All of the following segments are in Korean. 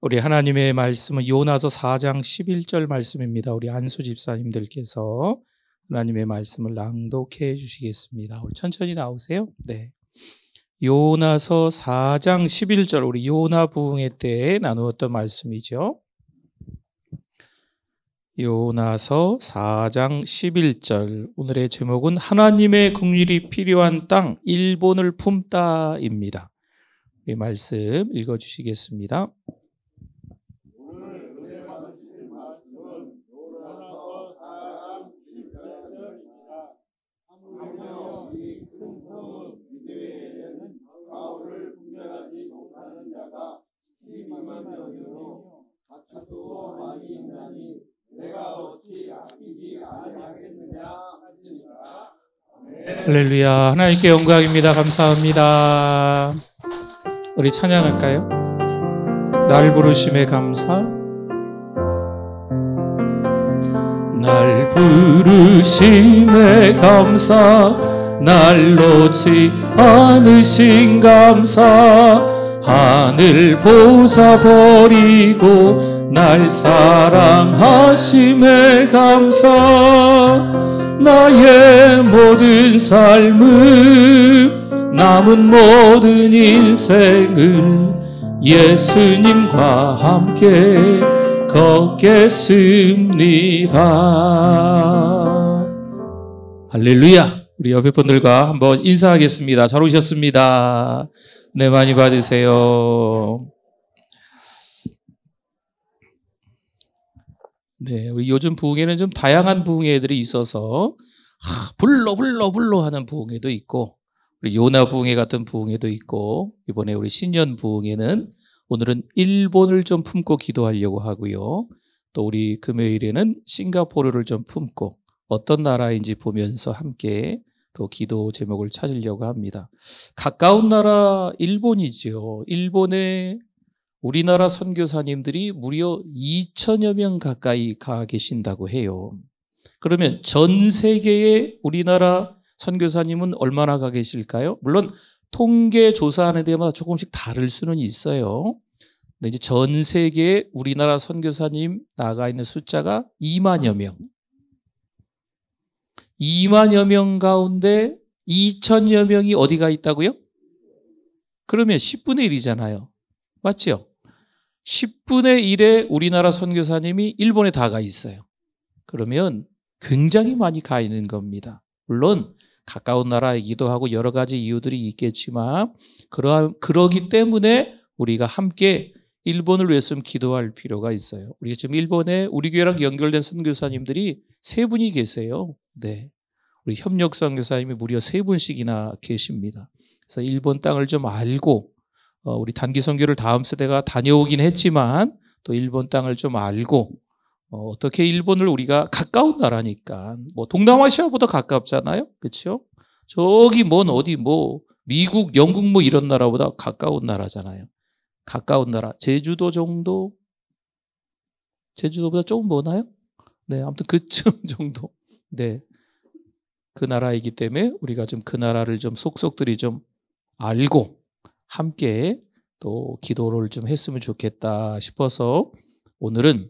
우리 하나님의 말씀은 요나서 4장 11절 말씀입니다. 우리 안수 집사님들께서 하나님의 말씀을 낭독해 주시겠습니다. 우리 천천히 나오세요. 네. 요나서 4장 11절, 우리 요나 부흥회 때 나누었던 말씀이죠. 요나서 4장 11절, 오늘의 제목은 하나님의 긍휼이 필요한 땅, 일본을 품다입니다. 이 말씀 읽어주시겠습니다. 할렐루야. 하나님께 영광입니다. 감사합니다. 우리 찬양할까요? 날 부르심에 감사. 날 부르심에 감사, 날 놓지 않으신 감사. 하늘 보사 버리고 날 사랑하심에 감사. 나의 모든 삶을, 남은 모든 인생을 예수님과 함께 걷겠습니다. 할렐루야. 우리 옆에 분들과 한번 인사하겠습니다. 잘 오셨습니다. 네, 많이 받으세요. 네, 우리 요즘 부흥회는 좀 다양한 부흥회들이 있어서 불러 하는 부흥회도 있고, 우리 요나 부흥회 같은 부흥회도 있고, 이번에 우리 신년 부흥회는 오늘은 일본을 좀 품고 기도하려고 하고요. 또 우리 금요일에는 싱가포르를 좀 품고 어떤 나라인지 보면서 함께 또 기도 제목을 찾으려고 합니다. 가까운 나라 일본이지요. 일본에 우리나라 선교사님들이 무려 2천여 명 가까이 가 계신다고 해요. 그러면 전 세계에 우리나라 선교사님은 얼마나 가 계실까요? 물론 통계 조사하는 데마다 조금씩 다를 수는 있어요. 근데 이제 전 세계에 우리나라 선교사님 나가 있는 숫자가 2만여 명. 2만여 명 가운데 2천여 명이 어디가 있다고요? 그러면 10분의 1이잖아요. 맞죠? 10분의 1의 우리나라 선교사님이 일본에 다 가 있어요. 그러면 굉장히 많이 가 있는 겁니다. 물론 가까운 나라이기도 하고 여러 가지 이유들이 있겠지만 그러기 때문에 우리가 함께 일본을 위해서 기도할 필요가 있어요. 우리 지금 일본에 우리 교회랑 연결된 선교사님들이 3분이 계세요. 네, 우리 협력 선교사님이 무려 3분씩이나 계십니다. 그래서 일본 땅을 좀 알고 우리 단기 선교를 다음 세대가 다녀오긴 했지만 또 일본 땅을 좀 알고 어떻게 일본을 우리가 가까운 나라니까 뭐 동남아시아보다 가깝잖아요. 그렇죠? 저기 먼 어디 뭐 미국, 영국 뭐 이런 나라보다 가까운 나라잖아요. 가까운 나라. 제주도 정도? 제주도보다 조금 머나요? 네, 아무튼 그쯤 정도. 네. 그 나라이기 때문에 우리가 좀 그 나라를 좀 속속들이 좀 알고 함께 또 기도를 좀 했으면 좋겠다 싶어서 오늘은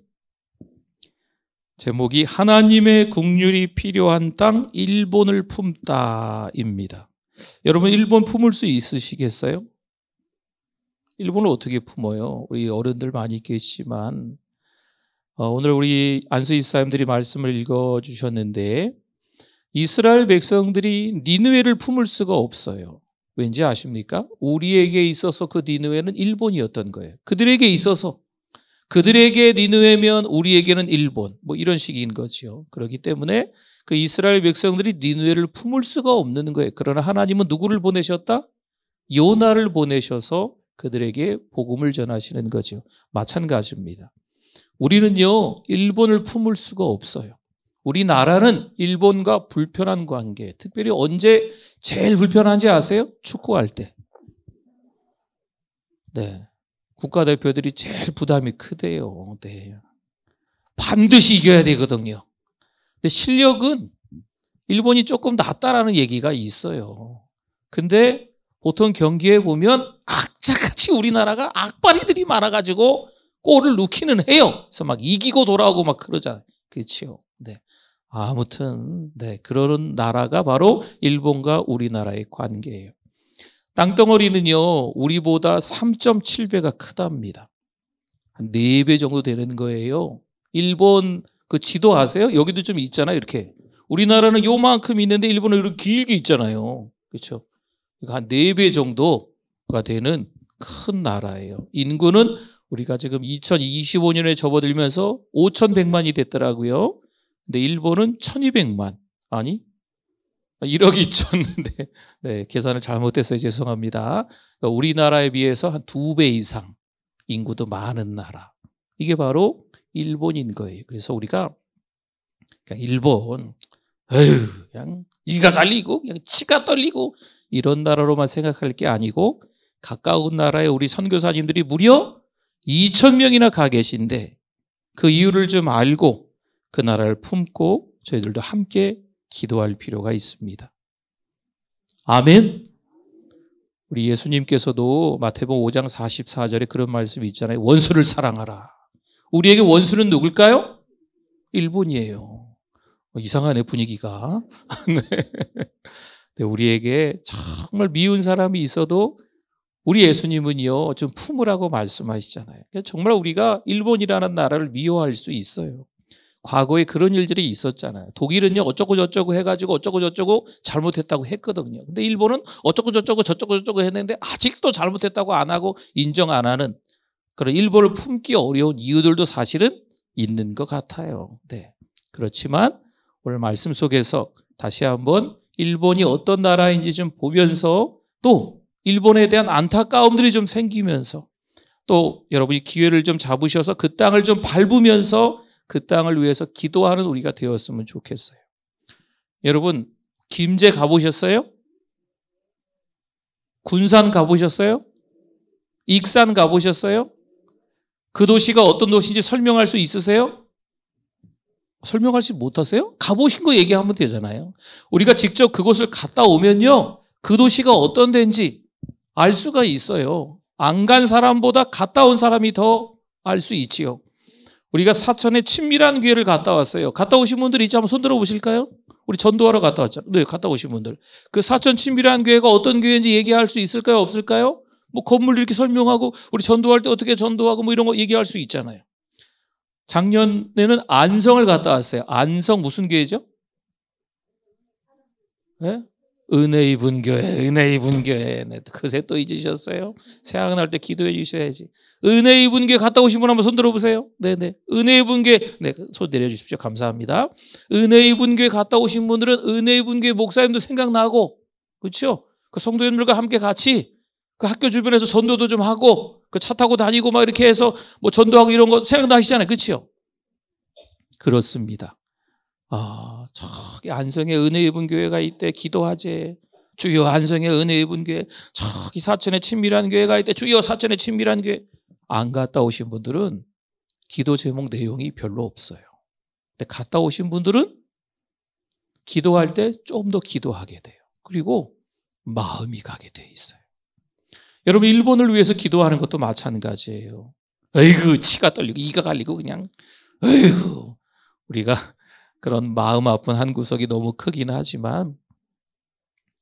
제목이 하나님의 긍휼이 필요한 땅 일본을 품다입니다. 여러분 일본 품을 수 있으시겠어요? 일본을 어떻게 품어요? 우리 어른들 많이 계시지만 오늘 우리 안수 집사님들이 말씀을 읽어주셨는데 이스라엘 백성들이 니느웨를 품을 수가 없어요. 왠지 아십니까? 우리에게 있어서 그 니느웨는 일본이었던 거예요. 그들에게 있어서 그들에게 니느웨면 우리에게는 일본, 뭐 이런 식인 거죠. 그렇기 때문에 그 이스라엘 백성들이 니느웨를 품을 수가 없는 거예요. 그러나 하나님은 누구를 보내셨다? 요나를 보내셔서 그들에게 복음을 전하시는 거죠. 마찬가지입니다. 우리는요, 일본을 품을 수가 없어요. 우리나라는 일본과 불편한 관계, 특별히 언제 제일 불편한지 아세요? 축구할 때. 네. 국가대표들이 제일 부담이 크대요. 네. 반드시 이겨야 되거든요. 근데 실력은 일본이 조금 낫다라는 얘기가 있어요. 근데 보통 경기에 보면 악착같이 우리나라가 악바리들이 많아가지고 골을 넣기는 해요. 그래서 막 이기고 돌아오고 막 그러잖아요. 그렇지요. 네. 아무튼 네, 그런 나라가 바로 일본과 우리나라의 관계예요. 땅덩어리는요, 우리보다 3.7배가 크답니다. 한 4배 정도 되는 거예요. 일본 그 지도 아세요? 여기도 좀 있잖아요, 이렇게. 우리나라는 요만큼 있는데 일본은 이렇게 길게 있잖아요. 그렇죠? 한 4배 정도가 되는 큰 나라예요. 인구는 우리가 지금 2025년에 접어들면서 5,100만이 됐더라고요. 근데 일본은 1,200만. 아니? 1억 2천. 네, 계산을 잘못했어요. 죄송합니다. 그러니까 우리나라에 비해서 한 2배 이상 인구도 많은 나라. 이게 바로 일본인 거예요. 그래서 우리가 그냥 일본, 에휴, 그냥 이가 갈리고, 그냥 치가 떨리고, 이런 나라로만 생각할 게 아니고, 가까운 나라에 우리 선교사님들이 무려 2,000명이나 가 계신데, 그 이유를 좀 알고, 그 나라를 품고, 저희들도 함께 기도할 필요가 있습니다. 아멘? 우리 예수님께서도 마태복음 5장 44절에 그런 말씀이 있잖아요. 원수를 사랑하라. 우리에게 원수는 누굴까요? 일본이에요. 이상하네, 분위기가. 네. 네, 우리에게 정말 미운 사람이 있어도 우리 예수님은요, 좀 품으라고 말씀하시잖아요. 정말 우리가 일본이라는 나라를 미워할 수 있어요. 과거에 그런 일들이 있었잖아요. 독일은요, 어쩌고 저쩌고 해가지고 어쩌고 저쩌고 잘못했다고 했거든요. 근데 일본은 어쩌고 저쩌고 저쩌고 저쩌고 했는데 아직도 잘못했다고 안 하고 인정 안 하는 그런 일본을 품기 어려운 이유들도 사실은 있는 것 같아요. 네. 그렇지만 오늘 말씀 속에서 다시 한번 일본이 어떤 나라인지 좀 보면서 또 일본에 대한 안타까움들이 좀 생기면서 또 여러분이 기회를 좀 잡으셔서 그 땅을 좀 밟으면서 그 땅을 위해서 기도하는 우리가 되었으면 좋겠어요. 여러분, 김제 가보셨어요? 군산 가보셨어요? 익산 가보셨어요? 그 도시가 어떤 도시인지 설명할 수 있으세요? 설명하지 못하세요? 가보신 거 얘기하면 되잖아요. 우리가 직접 그곳을 갔다 오면요, 그 도시가 어떤 데인지 알 수가 있어요. 안 간 사람보다 갔다 온 사람이 더 알 수 있지요. 우리가 사천에 친밀한 교회를 갔다 왔어요. 갔다 오신 분들 있지? 한번 손 들어 보실까요? 우리 전도하러 갔다 왔잖아요. 네, 갔다 오신 분들. 그 사천 친밀한 교회가 어떤 교회인지 얘기할 수 있을까요? 없을까요? 뭐 건물 이렇게 설명하고 우리 전도할 때 어떻게 전도하고 뭐 이런 거 얘기할 수 있잖아요. 작년에는 안성을 갔다 왔어요. 안성 무슨 교회죠? 네? 은혜의 분교회, 은혜의 분교회. 네, 그새 또 잊으셨어요? 생각날 때 기도해 주셔야지. 은혜의 분교회 갔다 오신 분 한번 손 들어보세요. 네네. 은혜의 분교회, 네, 손 내려주십시오. 감사합니다. 은혜의 분교회 갔다 오신 분들은 은혜의 분교회 목사님도 생각나고, 그렇죠? 그 성도님들과 함께 같이 그 학교 주변에서 전도도 좀 하고, 그 차 타고 다니고 막 이렇게 해서 뭐 전도하고 이런 거 생각나시잖아요. 그렇죠? 그렇습니다. 저기 안성에 은혜의 분교회가 있대. 기도하재. 주여 안성에 은혜의 분교회. 저기 사천에 친밀한 교회가 있대. 주여 사천에 친밀한 교회. 안 갔다 오신 분들은 기도 제목 내용이 별로 없어요. 근데 갔다 오신 분들은 기도할 때 좀 더 기도하게 돼요. 그리고 마음이 가게 돼 있어요. 여러분, 일본을 위해서 기도하는 것도 마찬가지예요. 에이구, 치가 떨리고 이가 갈리고 그냥 에이구. 우리가 그런 마음 아픈 한 구석이 너무 크긴 하지만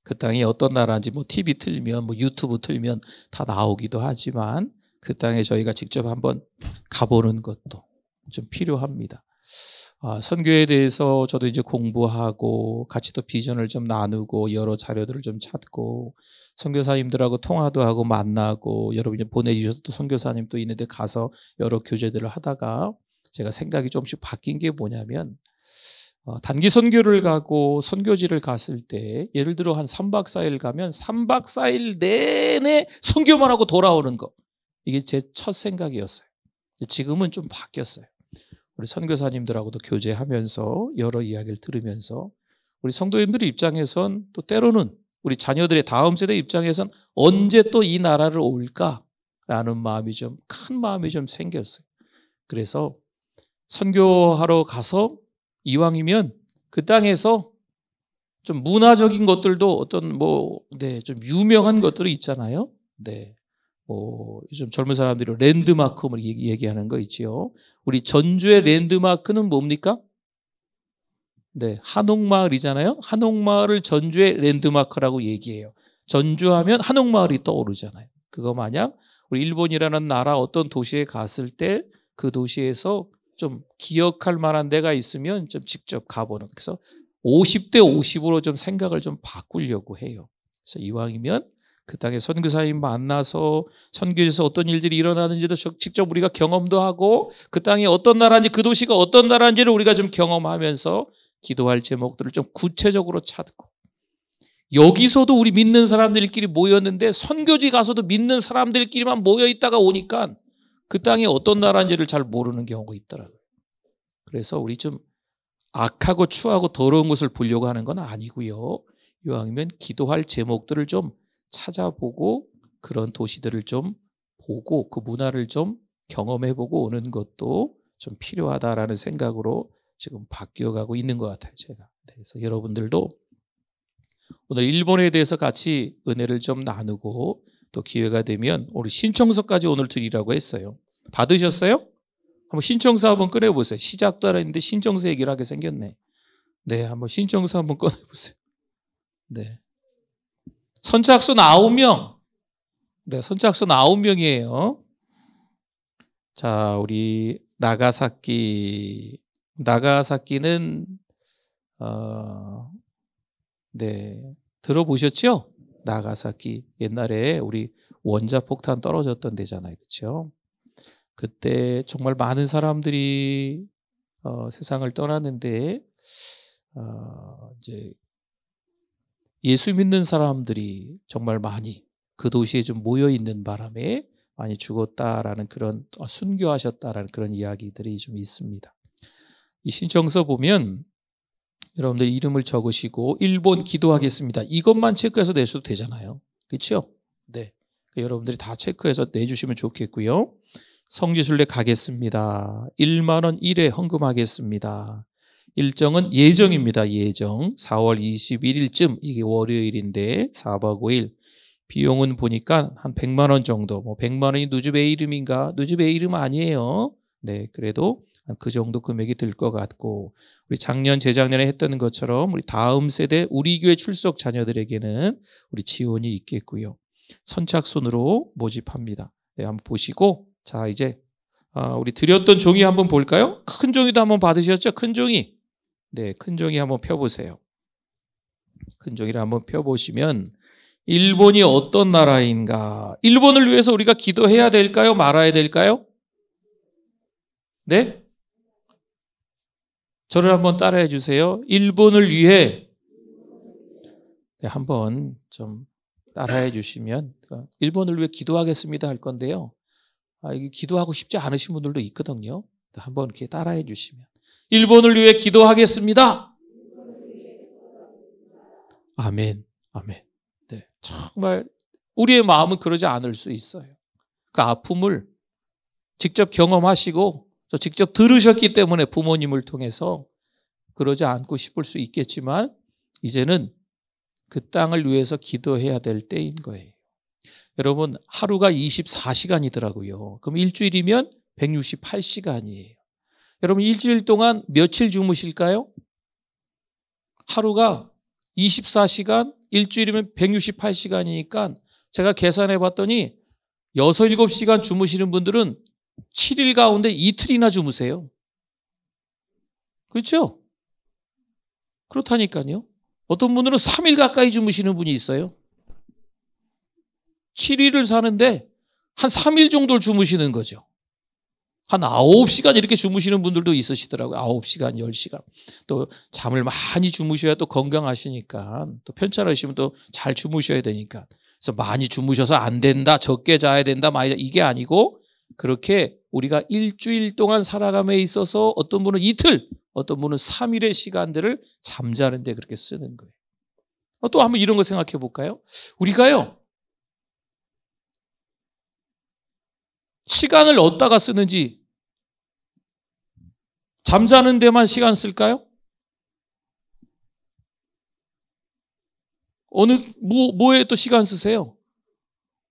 그 땅이 어떤 나라인지 뭐 TV 틀면 뭐 유튜브 틀면 다 나오기도 하지만 그 땅에 저희가 직접 한번 가보는 것도 좀 필요합니다. 선교에 대해서 저도 이제 공부하고 같이 또 비전을 좀 나누고 여러 자료들을 좀 찾고 선교사님들하고 통화도 하고 만나고 여러분이 보내주셔서 또 선교사님 또 있는데 가서 여러 교제들을 하다가 제가 생각이 조금씩 바뀐 게 뭐냐면 단기 선교를 가고 선교지를 갔을 때 예를 들어 한 3박 4일 가면 3박 4일 내내 선교만 하고 돌아오는 거. 이게 제 첫 생각이었어요. 지금은 좀 바뀌었어요. 우리 선교사님들하고도 교제하면서 여러 이야기를 들으면서 우리 성도님들 입장에선 또 때로는 우리 자녀들의 다음 세대 입장에선 언제 또 이 나라를 올까라는 마음이 좀 큰 마음이 좀 생겼어요. 그래서 선교하러 가서 이왕이면 그 땅에서 좀 문화적인 것들도 어떤 좀 유명한 것들이 있잖아요. 네. 요즘 젊은 사람들이 랜드마크 얘기하는 거 있지요. 우리 전주의 랜드마크는 뭡니까? 네, 한옥마을이잖아요. 한옥마을을 전주의 랜드마크라고 얘기해요. 전주하면 한옥마을이 떠오르잖아요. 그거 마냥 우리 일본이라는 나라 어떤 도시에 갔을 때 그 도시에서 좀 기억할 만한 데가 있으면 좀 직접 가보는. 그래서 50대 50으로 좀 생각을 좀 바꾸려고 해요. 그래서 이왕이면 그 땅에 선교사님 만나서 선교에서 어떤 일들이 일어나는지도 직접 우리가 경험도 하고 그 땅이 어떤 나라인지 그 도시가 어떤 나라인지를 우리가 좀 경험하면서 기도할 제목들을 좀 구체적으로 찾고 여기서도 우리 믿는 사람들끼리 모였는데 선교지 가서도 믿는 사람들끼리만 모여 있다가 오니까 그 땅이 어떤 나라인지를 잘 모르는 경우가 있더라고요. 그래서 우리 좀 악하고 추하고 더러운 것을 보려고 하는 건 아니고요. 이왕이면 기도할 제목들을 좀 찾아보고 그런 도시들을 좀 보고 그 문화를 좀 경험해보고 오는 것도 좀 필요하다라는 생각으로 지금 바뀌어가고 있는 것 같아요. 제가. 그래서 여러분들도 오늘 일본에 대해서 같이 은혜를 좀 나누고 또 기회가 되면 우리 신청서까지 오늘 드리라고 했어요. 받으셨어요? 한번 신청서 한번 꺼내보세요. 시작도 안 했는데 신청서 얘기를 하게 생겼네. 네, 한번 신청서 한번 꺼내보세요. 네. 선착순 9명. 네, 선착순 9명이에요. 자, 우리 나가사키는 네, 들어보셨죠? 나가사키 옛날에 우리 원자폭탄 떨어졌던 데잖아요, 그렇죠? 그때 정말 많은 사람들이 세상을 떠났는데 이제 예수 믿는 사람들이 정말 많이 그 도시에 좀 모여 있는 바람에 많이 죽었다라는 그런 순교하셨다라는 그런 이야기들이 좀 있습니다. 이 신청서 보면 여러분들 이름을 적으시고 1번 기도하겠습니다. 이것만 체크해서 내셔도 되잖아요. 그렇죠? 네. 여러분들이 다 체크해서 내주시면 좋겠고요. 성지순례 가겠습니다. 1만 원 1회 헌금하겠습니다. 일정은 예정입니다. 예정. 4월 21일쯤 이게 월요일인데 4박 5일. 비용은 보니까 한 100만 원 정도. 뭐 100만 원이 누즈베 이름인가? 누즈베 이름 아니에요. 네, 그래도 그 정도 금액이 들 것 같고 우리 작년 재작년에 했던 것처럼 우리 다음 세대 우리 교회 출석 자녀들에게는 우리 지원이 있겠고요. 선착순으로 모집합니다. 네, 한번 보시고 자 이제 우리 드렸던 종이 한번 볼까요? 큰 종이도 한번 받으셨죠? 큰 종이. 네, 큰 종이 한번 펴보세요. 큰 종이를 한번 펴보시면 일본이 어떤 나라인가? 일본을 위해서 우리가 기도해야 될까요? 말아야 될까요? 네? 저를 한번 따라해 주세요. 일본을 위해 네, 한번 좀 따라해 주시면 일본을 위해 기도하겠습니다 할 건데요. 이게 기도하고 싶지 않으신 분들도 있거든요. 한번 이렇게 따라해 주시면 일본을 위해 기도하겠습니다. 아멘, 아멘. 네, 정말 우리의 마음은 그러지 않을 수 있어요. 그 아픔을 직접 경험하시고 또 직접 들으셨기 때문에 부모님을 통해서 그러지 않고 싶을 수 있겠지만 이제는 그 땅을 위해서 기도해야 될 때인 거예요. 여러분 하루가 24시간이더라고요. 그럼 일주일이면 168시간이에요. 여러분 일주일 동안 며칠 주무실까요? 하루가 24시간, 일주일이면 168시간이니까 제가 계산해 봤더니 6, 7시간 주무시는 분들은 7일 가운데 이틀이나 주무세요. 그렇죠? 그렇다니까요. 어떤 분들은 3일 가까이 주무시는 분이 있어요. 7일을 사는데 한 3일 정도를 주무시는 거죠. 한 9시간 이렇게 주무시는 분들도 있으시더라고요. 9시간, 10시간. 또 잠을 많이 주무셔야 또 건강하시니까 또 편찮으시면 또 잘 주무셔야 되니까. 그래서 많이 주무셔서 안 된다, 적게 자야 된다, 많이 이게 아니고 그렇게 우리가 일주일 동안 살아감에 있어서 어떤 분은 이틀, 어떤 분은 3일의 시간들을 잠자는 데 그렇게 쓰는 거예요. 또 한번 이런 거 생각해 볼까요? 우리가요. 시간을 어디다가 쓰는지 잠자는 데만 시간 쓸까요? 뭐에 또 시간 쓰세요?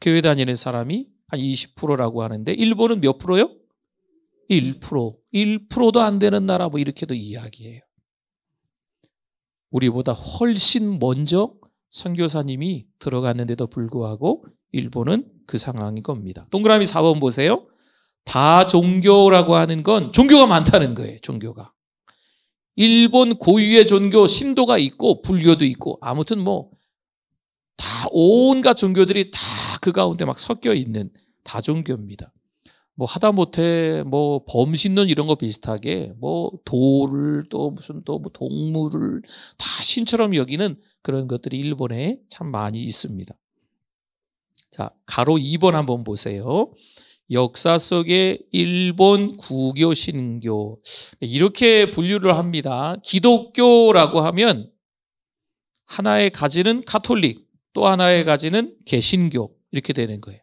교회 다니는 사람이 한 20%라고 하는데 일본은 몇 프로요? 1%. 1%도 안 되는 나라 뭐 이렇게도 이야기해요. 우리보다 훨씬 먼저 선교사님이 들어갔는데도 불구하고 일본은 그 상황인 겁니다. 동그라미 4번 보세요. 다종교라고 하는 건 종교가 많다는 거예요. 종교가. 일본 고유의 종교 신도가 있고 불교도 있고 아무튼 뭐 다 온갖 종교들이 다 그 가운데 막 섞여 있는 다종교입니다. 뭐 하다못해 뭐 범신론 이런 거 비슷하게 뭐 돌을 또 무슨 또 뭐 동물을 다 신처럼 여기는 그런 것들이 일본에 참 많이 있습니다. 자, 가로 2번 한번 보세요. 역사 속의 일본 구교 신교 이렇게 분류를 합니다. 기독교라고 하면 하나의 가지는 가톨릭, 또 하나의 가지는 개신교 이렇게 되는 거예요.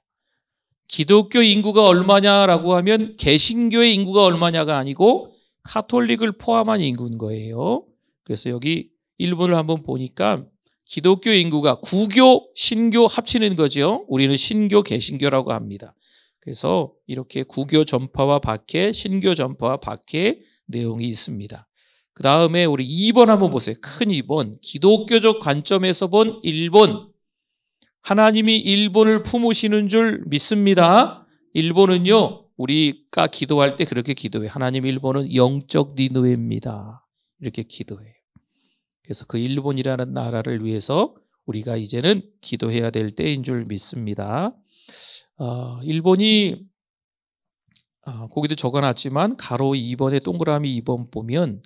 기독교 인구가 얼마냐라고 하면 개신교의 인구가 얼마냐가 아니고 가톨릭을 포함한 인구인 거예요. 그래서 여기 일본을 한번 보니까 기독교 인구가 구교, 신교 합치는 거죠. 우리는 신교, 개신교라고 합니다. 그래서 이렇게 구교 전파와 박해, 신교 전파와 박해 내용이 있습니다. 그 다음에 우리 2번 한번 보세요. 큰 2번. 기독교적 관점에서 본 일본. 하나님이 일본을 품으시는 줄 믿습니다. 일본은요, 우리가 기도할 때 그렇게 기도해요. 하나님, 일본은 영적 니느웨입니다. 이렇게 기도해요. 그래서 그 일본이라는 나라를 위해서 우리가 이제는 기도해야 될 때인 줄 믿습니다. 일본이 거기도 적어놨지만 가로 2번에 동그라미 2번 보면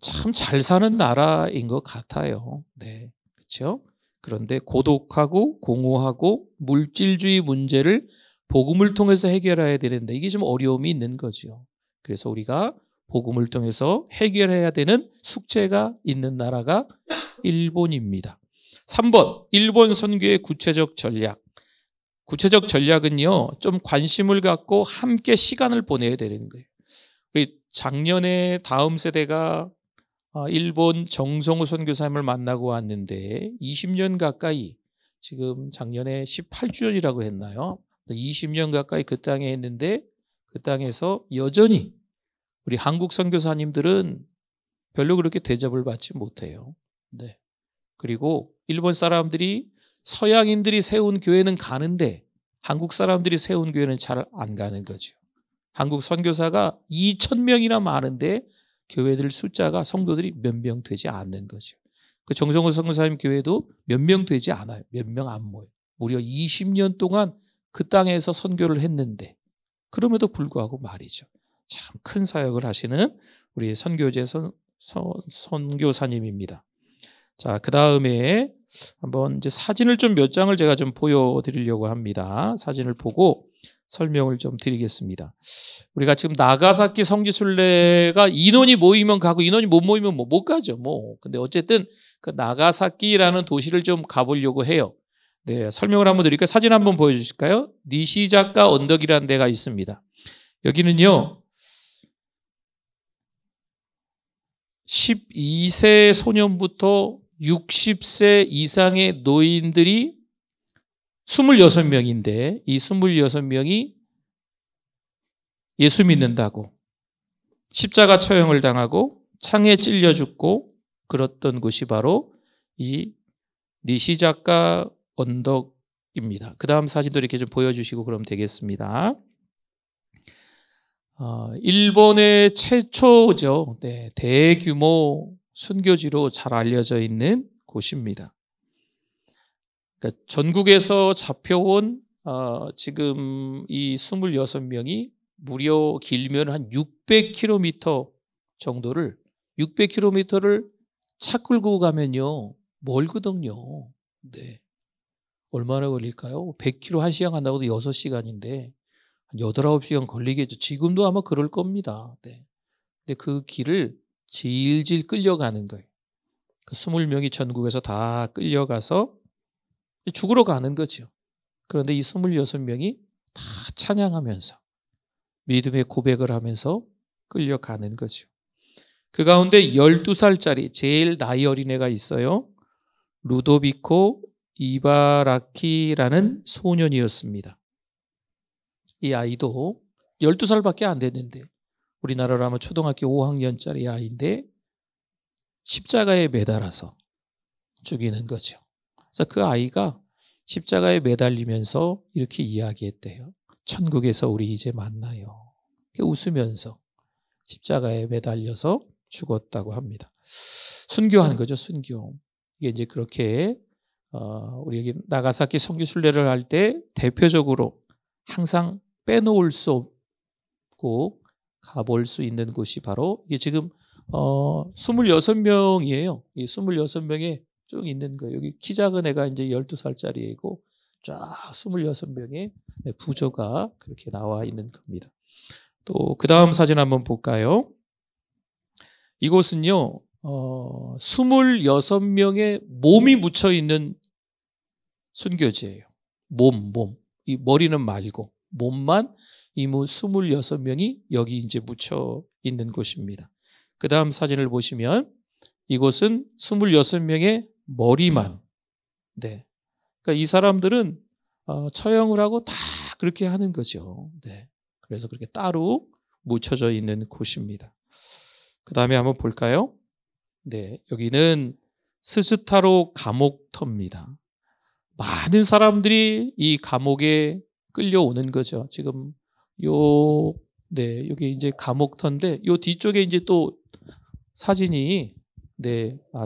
참 잘 사는 나라인 것 같아요. 네, 그렇죠? 그런데 고독하고 공허하고 물질주의 문제를 복음을 통해서 해결해야 되는데 이게 좀 어려움이 있는 거죠. 그래서 우리가 복음을 통해서 해결해야 되는 숙제가 있는 나라가 일본입니다. 3번, 일본 선교의 구체적 전략. 구체적 전략은요, 좀 관심을 갖고 함께 시간을 보내야 되는 거예요. 우리 작년에 다음 세대가 일본 정성우 선교사님을 만나고 왔는데 20년 가까이 지금 작년에 18주년이라고 했나요? 20년 가까이 그 땅에 했는데 그 땅에서 여전히 우리 한국 선교사님들은 별로 그렇게 대접을 받지 못해요. 네. 그리고 일본 사람들이 서양인들이 세운 교회는 가는데 한국 사람들이 세운 교회는 잘 안 가는 거죠. 한국 선교사가 2,000명이나 많은데 교회들 숫자가 성도들이 몇 명 되지 않는 거죠. 그 정성호 선교사님 교회도 몇 명 되지 않아요. 몇 명 안 모여요. 무려 20년 동안 그 땅에서 선교를 했는데 그럼에도 불구하고 말이죠. 참 큰 사역을 하시는 우리 선교제 선교사님입니다. 자, 그 다음에 한번 이제 사진을 좀 몇 장을 제가 좀 보여드리려고 합니다. 사진을 보고 설명을 좀 드리겠습니다. 우리가 지금 나가사키 성지순례가 인원이 모이면 가고 인원이 못 모이면 못 가죠. 근데 어쨌든 그 나가사키라는 도시를 좀 가보려고 해요. 네, 설명을 한번 드릴까요? 사진 한번 보여주실까요? 니시자카 언덕이라는 데가 있습니다. 여기는요, 12세 소년부터 60세 이상의 노인들이 26명인데 이 26명이 예수 믿는다고 십자가 처형을 당하고 창에 찔려 죽고 그랬던 곳이 바로 이 니시자카 언덕입니다. 그 다음 사진도 이렇게 좀 보여주시고 그러면 되겠습니다. 일본의 최초죠. 네, 대규모 순교지로 잘 알려져 있는 곳입니다. 그러니까 전국에서 잡혀온 지금 이 26명이 무려 길면 한 600km 정도를 600km를 차 끌고 가면요 멀거든요. 네, 얼마나 걸릴까요? 100km 1시간 간다고도 6시간인데 한 8, 9시간 걸리겠죠. 지금도 아마 그럴 겁니다. 네. 근데 그 길을 질질 끌려가는 거예요. 그 20명이 전국에서 다 끌려가서 죽으러 가는 거죠. 그런데 이 26명이 다 찬양하면서 믿음의 고백을 하면서 끌려가는 거죠. 그 가운데 12살짜리 제일 나이 어린 애가 있어요. 루도비코 이바라키라는 소년이었습니다. 이 아이도 12살밖에 안 됐는데 우리나라로 하면 초등학교 5학년짜리 아이인데 십자가에 매달아서 죽이는 거죠. 그래서 그 아이가 십자가에 매달리면서 이렇게 이야기했대요. 천국에서 우리 이제 만나요. 웃으면서 십자가에 매달려서 죽었다고 합니다. 순교한 거죠, 순교. 이게 이제 그렇게 우리 여기 나가사키 성교 순례를 할 때 대표적으로 항상 빼놓을 수 없고 가볼 수 있는 곳이 바로 이게 지금 26명이에요. 이 26명에 쭉 있는 거예요. 여기 키 작은 애가 이제 12살짜리 애고 쫙 26명의 부조가 그렇게 나와 있는 겁니다. 또 그 다음 사진 한번 볼까요? 이곳은요 26명의 몸이 묻혀 있는 순교지예요. 몸. 이 머리는 말고 몸만 이 26명이 여기 이제 묻혀 있는 곳입니다. 그 다음 사진을 보시면 이곳은 26명의 머리만. 네. 그러니까 이 사람들은 처형을 하고 다 그렇게 하는 거죠. 네. 그래서 그렇게 따로 묻혀져 있는 곳입니다. 그 다음에 한번 볼까요? 네. 여기는 스즈타로 감옥터입니다. 많은 사람들이 이 감옥에 끌려오는 거죠. 지금 여기 이제 감옥터인데 요 뒤쪽에 이제 또 사진이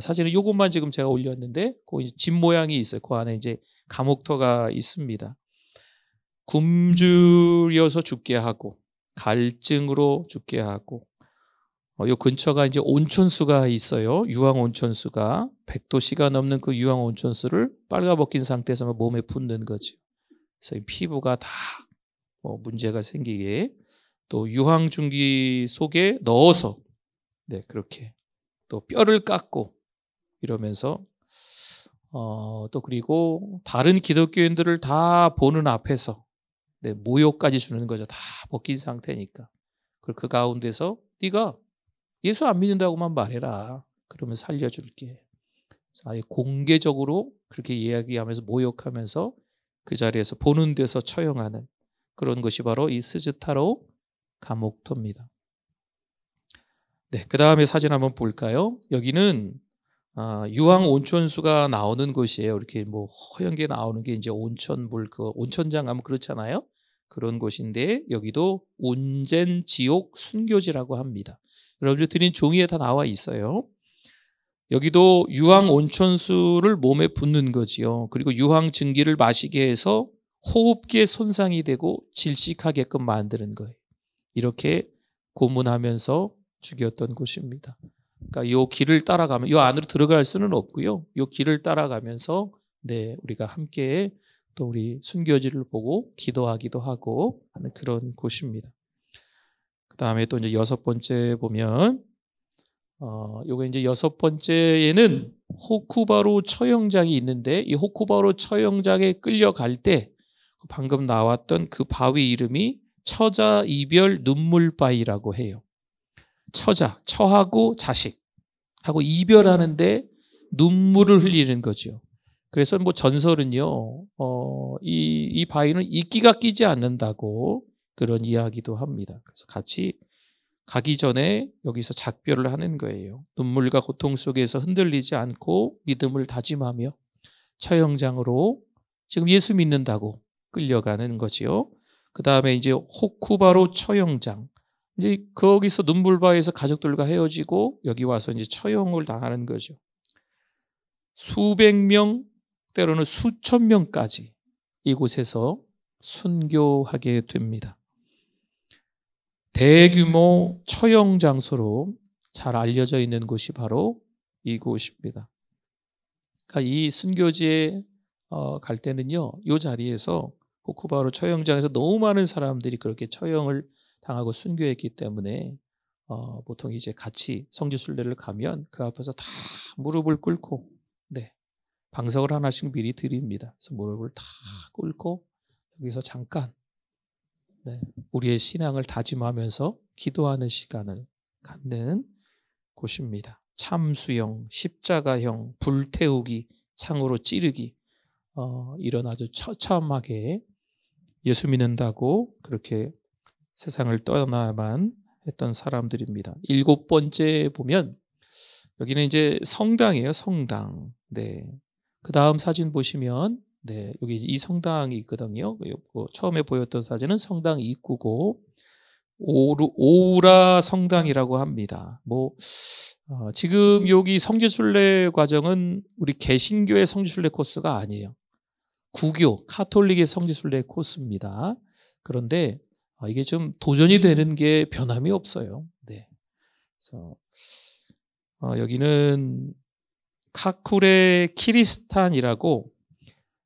사진은 요것만 지금 제가 올렸는데 그 집 모양이 있어요. 그 안에 이제 감옥터가 있습니다. 굶주려서 죽게 하고 갈증으로 죽게 하고 요 근처가 이제 온천수가 있어요. 유황 온천수가 100도씨가 넘는 그 유황 온천수를 빨가벗긴 상태에서 몸에 붓는 거죠. 그래서 피부가 다 문제가 생기게 또 유황중기 속에 넣어서 그렇게 또 뼈를 깎고 이러면서 또 그리고 다른 기독교인들을 다 보는 앞에서 모욕까지 주는 거죠. 다 벗긴 상태니까. 그리고 그 가운데서 네가 예수 안 믿는다고만 말해라. 그러면 살려줄게. 그래서 아예 공개적으로 그렇게 이야기하면서 모욕하면서 그 자리에서 보는 데서 처형하는 그런 것이 바로 이 스즈타로 감옥터입니다. 네, 그 다음에 사진 한번 볼까요? 여기는 유황 온천수가 나오는 곳이에요. 이렇게 허연 게 나오는 게 이제 온천물, 온천장 가면 그렇잖아요. 그런 곳인데 여기도 운젠 지옥 순교지라고 합니다. 여러분들 드린 종이에 다 나와 있어요. 여기도 유황 온천수를 몸에 붓는 거지요. 그리고 유황 증기를 마시게 해서 호흡기에 손상이 되고 질식하게끔 만드는 거예요. 이렇게 고문하면서 죽였던 곳입니다. 그러니까 이 길을 따라가면 이 안으로 들어갈 수는 없고요. 이 길을 따라가면서 우리가 함께 또 우리 순교지를 보고 기도하기도 하고 하는 그런 곳입니다. 그 다음에 또 이제 6번째 보면 요거 이제 6번째에는 호쿠바루 처형장이 있는데 이 호쿠바루 처형장에 끌려갈 때 방금 나왔던 그 바위 이름이 처자 이별 눈물바위라고 해요. 처하고 자식하고 이별하는데 눈물을 흘리는 거죠. 그래서 전설은요, 이 바위는 이끼가 끼지 않는다고 그런 이야기도 합니다. 그래서 같이 가기 전에 여기서 작별을 하는 거예요. 눈물과 고통 속에서 흔들리지 않고 믿음을 다짐하며 처형장으로 지금 예수 믿는다고 끌려가는 거지요. 그 다음에 이제 호쿠바루 처형장. 이제 거기서 눈물바위에서 가족들과 헤어지고 여기 와서 이제 처형을 당하는 거죠. 수백 명, 때로는 수천 명까지 이곳에서 순교하게 됩니다. 대규모 처형 장소로 잘 알려져 있는 곳이 바로 이곳입니다. 그러니까 이 순교지에 갈 때는요, 이 자리에서 호쿠바루 처형장에서 너무 많은 사람들이 그렇게 처형을 당하고 순교했기 때문에 보통 이제 같이 성지순례를 가면 그 앞에서 다 무릎을 꿇고 방석을 하나씩 미리 드립니다. 그래서 무릎을 다 꿇고 여기서 잠깐 우리의 신앙을 다짐하면서 기도하는 시간을 갖는 곳입니다. 참수형, 십자가형, 불태우기, 창으로 찌르기 이런 아주 처참하게 예수 믿는다고 그렇게 세상을 떠나만 했던 사람들입니다. 7번째 보면 여기는 이제 성당이에요. 성당. 네. 그 다음 사진 보시면 네, 여기 이 성당이 있거든요. 처음에 보였던 사진은 성당 입구고 오우라 성당이라고 합니다. 지금 여기 성지순례 과정은 우리 개신교의 성지순례 코스가 아니에요. 구교, 카톨릭의 성지순례 코스입니다. 그런데 이게 좀 도전이 되는 게 변함이 없어요. 네. 그래서 여기는 카쿠레 키리스탄이라고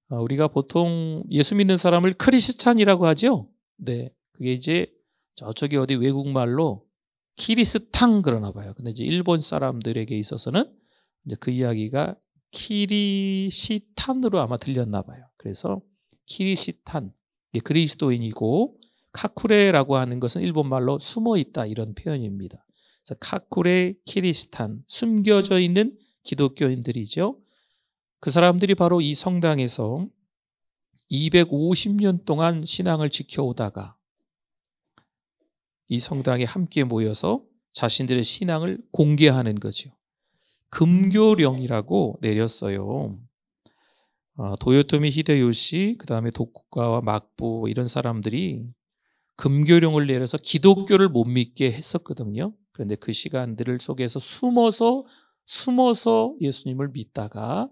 우리가 보통 예수 믿는 사람을 크리스찬이라고 하죠. 네, 그게 이제 저쪽이 어디 외국말로 키리스탕 그러나 봐요. 근데 이제 일본 사람들에게 있어서는 이제 그 이야기가 키리시탄으로 아마 들렸나 봐요. 그래서 키리시탄, 이게 그리스도인이고 카쿠레라고 하는 것은 일본말로 숨어 있다 이런 표현입니다. 그래서 카쿠레 키리스탄, 숨겨져 있는 기독교인들이죠. 그 사람들이 바로 이 성당에서 250년 동안 신앙을 지켜오다가 이 성당에 함께 모여서 자신들의 신앙을 공개하는 거죠. 금교령이라고 내렸어요. 도요토미 히데요시, 그 다음에 도쿠가와 막부 이런 사람들이 금교령을 내려서 기독교를 못 믿게 했었거든요. 그런데 그 시간들 속에서 숨어서 예수님을 믿다가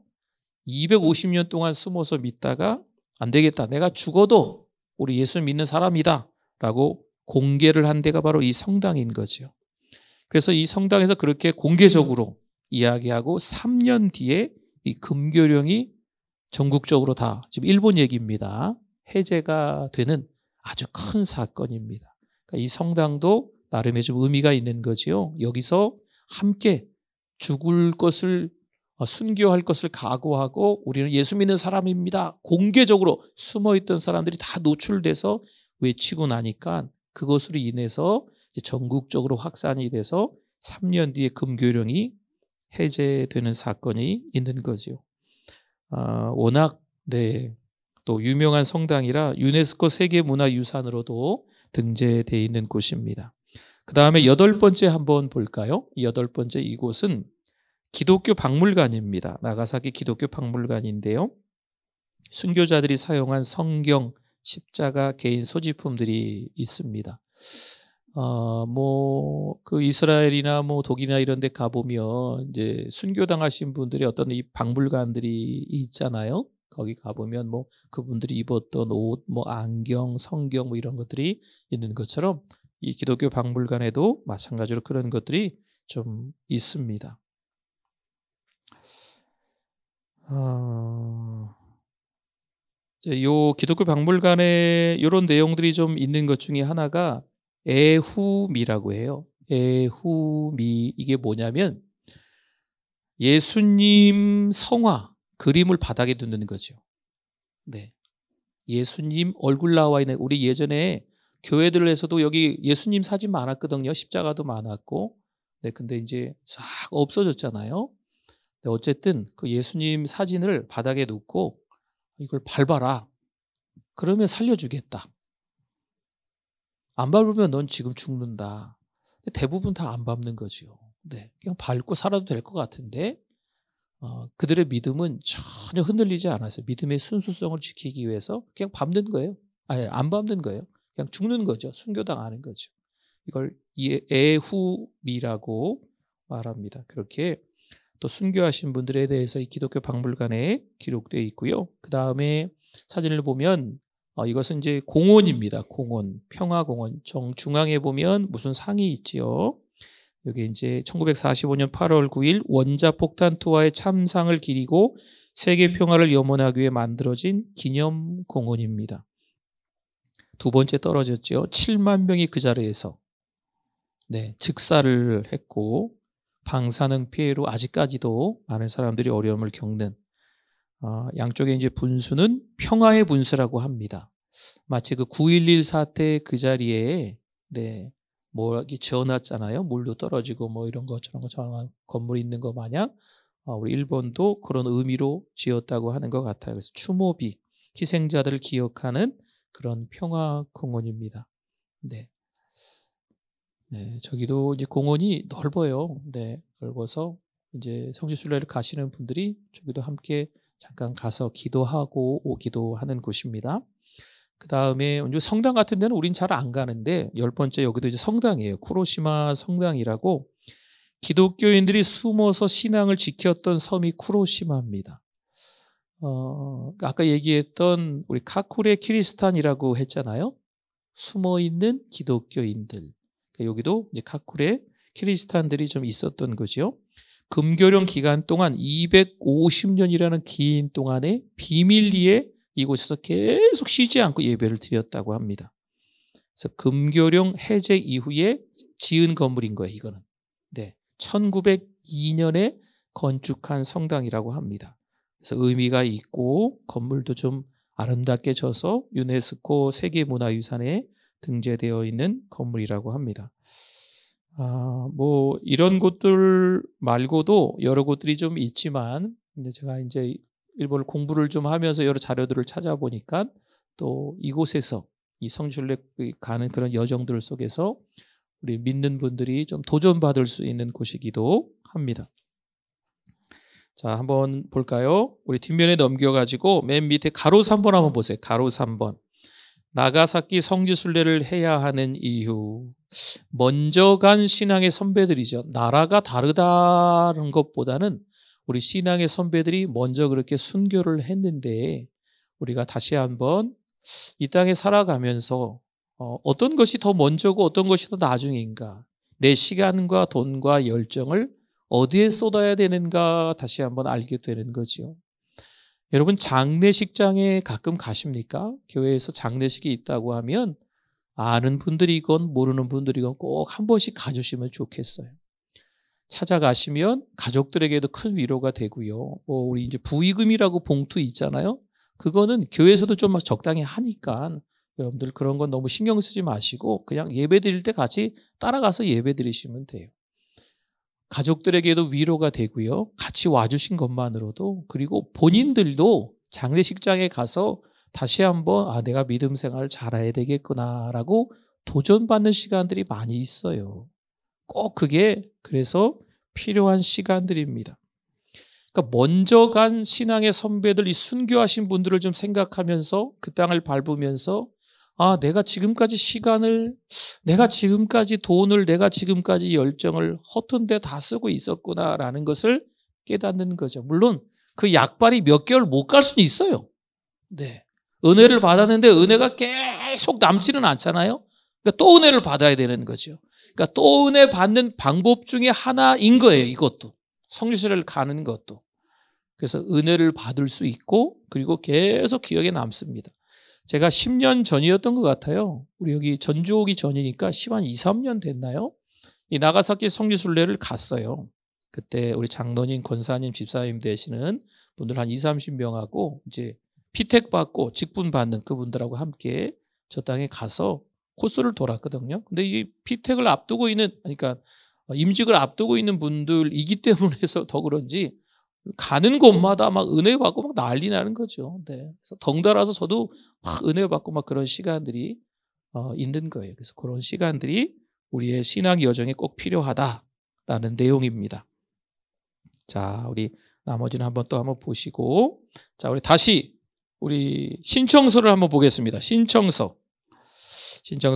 250년 동안 숨어서 믿다가 안 되겠다. 내가 죽어도 우리 예수 믿는 사람이다. 라고 공개를 한 데가 바로 이 성당인 거죠. 그래서 이 성당에서 그렇게 공개적으로 이야기하고 3년 뒤에 이 금교령이 전국적으로 다, 지금 일본 얘기입니다, 해제가 되는 아주 큰 사건입니다. 그러니까 이 성당도 나름의 좀 의미가 있는 거지요. 여기서 함께 죽을 것을 순교할 것을 각오하고 우리는 예수 믿는 사람입니다. 공개적으로 숨어있던 사람들이 다 노출돼서 외치고 나니까 그것으로 인해서 이제 전국적으로 확산이 돼서 3년 뒤에 금교령이 해제되는 사건이 있는 거죠. 워낙 또 유명한 성당이라 유네스코 세계문화유산으로도 등재되어 있는 곳입니다. 그 다음에 8번째 한번 볼까요? 8번째 이곳은 기독교 박물관입니다. 나가사키 기독교 박물관인데요. 순교자들이 사용한 성경, 십자가, 개인 소지품들이 있습니다. 그 이스라엘이나 독일이나 이런 데 가보면 이제 순교당하신 분들의 어떤 이 박물관들이 있잖아요. 거기 가보면 그분들이 입었던 옷, 안경, 성경 이런 것들이 있는 것처럼 이 기독교 박물관에도 마찬가지로 그런 것들이 좀 있습니다. 요 기독교 박물관에 이런 내용들이 좀 있는 것 중에 하나가 애후미라고 해요. 애후미, 이게 뭐냐면 예수님 성화 그림을 바닥에 두는 거죠. 네, 예수님 얼굴 나와 있는, 우리 예전에 교회들에서도 여기 예수님 사진 많았거든요. 십자가도 많았고. 네, 근데 이제 싹 없어졌잖아요. 네, 어쨌든 그 예수님 사진을 바닥에 놓고 이걸 밟아라. 그러면 살려주겠다. 안 밟으면 넌 지금 죽는다. 대부분 다 안 밟는 거죠. 네, 그냥 밟고 살아도 될 것 같은데 그들의 믿음은 전혀 흔들리지 않았어요. 믿음의 순수성을 지키기 위해서 그냥 밟는 거예요. 아니, 안 밟는 거예요. 그냥 죽는 거죠. 순교당하는 거죠. 이걸 애후미라고 말합니다. 그렇게 또 순교하신 분들에 대해서 이 기독교 박물관에 기록되어 있고요. 그 다음에 사진을 보면 이것은 이제 공원입니다. 공원, 평화공원. 정중앙에 보면 무슨 상이 있지요. 여기 이제 1945년 8월 9일 원자폭탄 투하의 참상을 기리고 세계 평화를 염원하기 위해 만들어진 기념공원입니다. 두 번째 떨어졌죠. 7만 명이 그 자리에서 즉사를 했고 방사능 피해로 아직까지도 많은 사람들이 어려움을 겪는, 양쪽에 이제 분수는 평화의 분수라고 합니다. 마치 그 9.11 사태 그 자리에 이렇게 지어놨잖아요. 물도 떨어지고 이런 것처럼 건물이 있는 거 마냥 우리 일본도 그런 의미로 지었다고 하는 것 같아요. 그래서 추모비, 희생자들을 기억하는 그런 평화공원입니다. 네. 네, 저기도 이제 공원이 넓어요. 네, 넓어서 이제 성지순례를 가시는 분들이 저기도 함께 잠깐 가서 기도하고 오기도 하는 곳입니다. 그 다음에 성당 같은 데는 우린 잘 안 가는데 10번째 여기도 이제 성당이에요. 쿠로시마 성당이라고 기독교인들이 숨어서 신앙을 지켰던 섬이 쿠로시마입니다. 아까 얘기했던 우리 카쿠레 키리스탄이라고 했잖아요. 숨어 있는 기독교인들. 여기도 이제 카쿠레 키리스탄들이 좀 있었던 거죠. 금교령 기간 동안 250년이라는 긴 동안에 비밀리에 이곳에서 계속 쉬지 않고 예배를 드렸다고 합니다. 그래서 금교령 해제 이후에 지은 건물인 거예요, 이거는. 네. 1902년에 건축한 성당이라고 합니다. 그래서 의미가 있고 건물도 좀 아름답게 져서 유네스코 세계문화유산에 등재되어 있는 건물이라고 합니다. 뭐 이런 곳들 말고도 여러 곳들이 좀 있지만 근데 제가 이제 일본을 공부를 좀 하면서 여러 자료들을 찾아보니까 또 이곳에서 이 성지순례 가는 그런 여정들 속에서 우리 믿는 분들이 좀 도전받을 수 있는 곳이기도 합니다. 자, 한번 볼까요? 우리 뒷면에 넘겨가지고 맨 밑에 가로 3번 한번 보세요. 가로 3번. 나가사키 성지순례를 해야 하는 이유. 먼저 간 신앙의 선배들이죠. 나라가 다르다는 것보다는 우리 신앙의 선배들이 먼저 그렇게 순교를 했는데 우리가 다시 한번 이 땅에 살아가면서 어떤 것이 더 먼저고 어떤 것이 더 나중인가, 내 시간과 돈과 열정을 어디에 쏟아야 되는가 다시 한번 알게 되는 거죠. 여러분 장례식장에 가끔 가십니까? 교회에서 장례식이 있다고 하면 아는 분들이건 모르는 분들이건 꼭 한 번씩 가주시면 좋겠어요. 찾아가시면 가족들에게도 큰 위로가 되고요. 우리 이제 부의금이라고 봉투 있잖아요. 그거는 교회에서도 좀 적당히 하니까 여러분들 그런 건 너무 신경 쓰지 마시고 그냥 예배 드릴 때 같이 따라가서 예배 드리시면 돼요. 가족들에게도 위로가 되고요. 같이 와주신 것만으로도 그리고 본인들도 장례식장에 가서 다시 한번 내가 믿음 생활을 잘해야 되겠구나라고 도전받는 시간들이 많이 있어요. 꼭 그게 그래서 필요한 시간들입니다. 그러니까 먼저 간 신앙의 선배들, 이 순교하신 분들을 좀 생각하면서 그 땅을 밟으면서 내가 지금까지 시간을, 내가 지금까지 돈을, 내가 지금까지 열정을 허튼 데 다 쓰고 있었구나라는 것을 깨닫는 거죠. 물론 그 약발이 몇 개월 못 갈 수는 있어요. 네. 은혜를 받았는데 은혜가 계속 남지는 않잖아요. 그러니까 또 은혜를 받아야 되는 거죠. 그러니까 또 은혜 받는 방법 중에 하나인 거예요. 이것도. 성지순례를 가는 것도. 그래서 은혜를 받을 수 있고 그리고 계속 기억에 남습니다. 제가 10년 전이었던 것 같아요. 우리 여기 전주 오기 전이니까 10한 2, 3년 됐나요? 이 나가사키 성지순례를 갔어요. 그때 우리 장로님, 권사님, 집사님 되시는 분들 한 2, 30명하고 이제 피택 받고 직분 받는 그분들하고 함께 저 땅에 가서 코스를 돌았거든요. 근데 이 피택을 앞두고 있는, 그러니까 임직을 앞두고 있는 분들이기 때문에 해서 더 그런지 가는 곳마다 막 은혜 받고 막 난리 나는 거죠. 네. 그래서 덩달아서 저도 막 은혜 받고 막 그런 시간들이 있는 거예요. 그래서 그런 시간들이 우리의 신앙 여정에 꼭 필요하다라는 내용입니다. 자, 우리 나머지는 한번 보시고, 자, 우리 다시 우리 신청서를 한번 보겠습니다. 신청서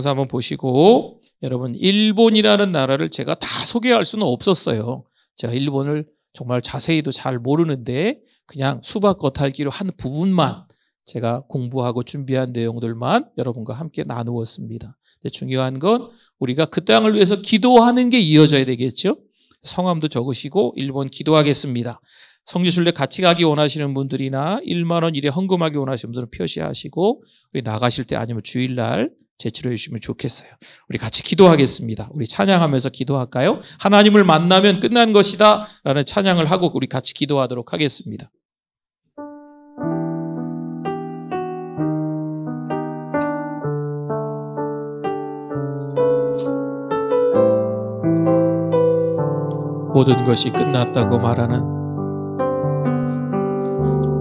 한번 보시고, 여러분 일본이라는 나라를 제가 다 소개할 수는 없었어요. 제가 일본을 정말 자세히도 잘 모르는데 그냥 수박 겉핥기로 한 부분만 제가 공부하고 준비한 내용들만 여러분과 함께 나누었습니다. 근데 중요한 건 우리가 그 땅을 위해서 기도하는 게 이어져야 되겠죠. 성함도 적으시고 1번 기도하겠습니다. 성지순례 같이 가기 원하시는 분들이나 1만 원 일에 헌금하기 원하시는 분들은 표시하시고 우리 나가실 때 아니면 주일날 제출해 주시면 좋겠어요. 우리 같이 기도하겠습니다. 우리 찬양하면서 기도할까요? 하나님을 만나면 끝난 것이다 라는 찬양을 하고 우리 같이 기도하도록 하겠습니다. 모든 것이 끝났다고 말하는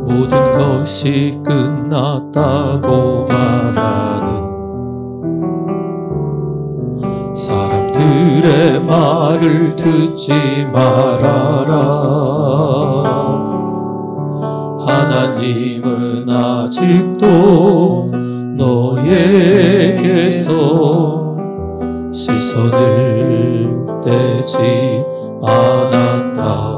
모든 것이 끝났다고 말하는 사람들의 말을 듣지 말아라. 하나님은 아직도 너에게서 시선을 떼지 않았다.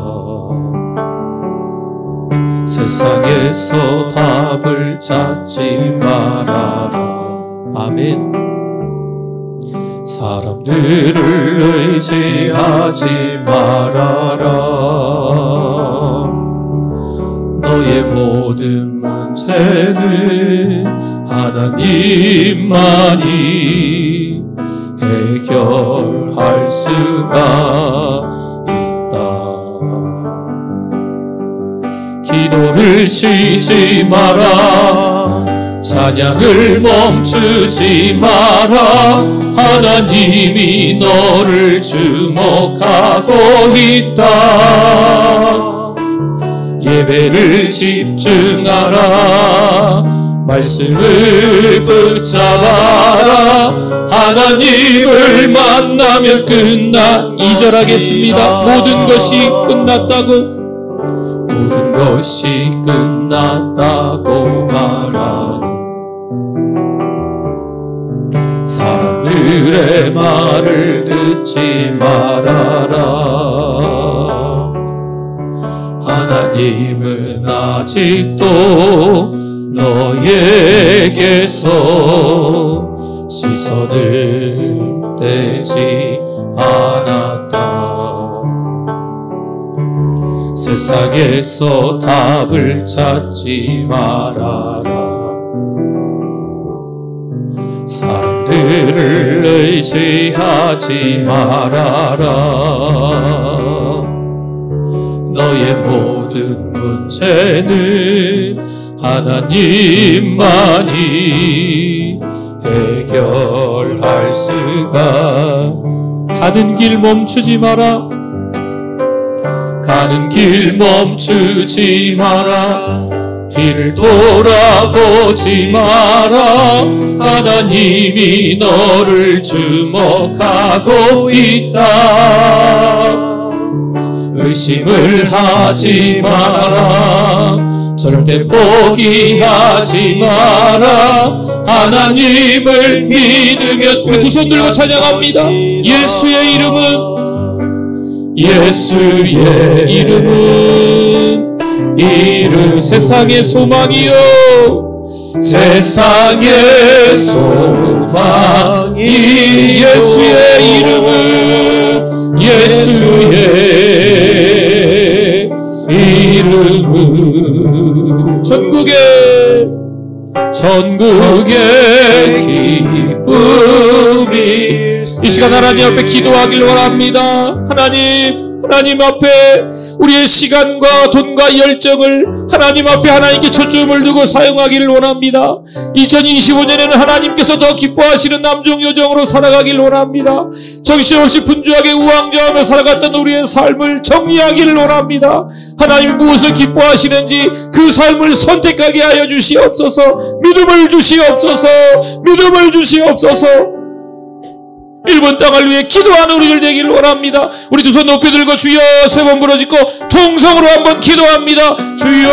세상에서 답을 찾지 말아라. 아멘. 사람들을 의지하지 말아라. 너의 모든 문제는 하나님만이 해결할 수가 있다. 기도를 쉬지 마라. 찬양을 멈추지 마라. 하나님이 너를 주목하고 있다. 예배를 집중하라. 말씀을 붙잡아라. 하나님을 만나면 끝난 2절 하겠습니다. 모든 것이 끝났다고. 모든 것이 끝났다고 말하는 사람들의 말을 듣지 말아라. 하나님은 아직도 너에게서 시선을 떼지 않았다. 세상에서 답을 찾지 말아라. 사람들을 의지하지 말아라. 너의 모든 문제는 하나님만이 해결할 수가. 가는 길 멈추지 마라. 가는 길 멈추지 마라. 뒤를 돌아보지 마라. 하나님이 너를 주목하고 있다. 의심을 하지 마라. 절대 포기하지 마라. 하나님을 믿으면 우리 두 손 들고 찬양합니다. 예수의 이름은 세상의 소망이요. 세상의 소망이 예수의 이름은 전국의 기쁨이. 이 시간 하나님 앞에 기도하길 원합니다. 하나님 앞에 우리의 시간과 돈과 열정을 하나님 앞에 하나님께 초점을 두고 사용하기를 원합니다. 2025년에는 하나님께서 더 기뻐하시는 남종 여종으로 살아가기를 원합니다. 정신없이 분주하게 우왕좌왕하며 살아갔던 우리의 삶을 정리하기를 원합니다. 하나님이 무엇을 기뻐하시는지 그 삶을 선택하게 하여 주시옵소서. 믿음을 주시옵소서. 1번 땅을 위해 기도하는 우리들 되기를 원합니다. 우리 두 손 높이 들고 주여 세 번 부르짖고 통성으로 한번 기도합니다. 주여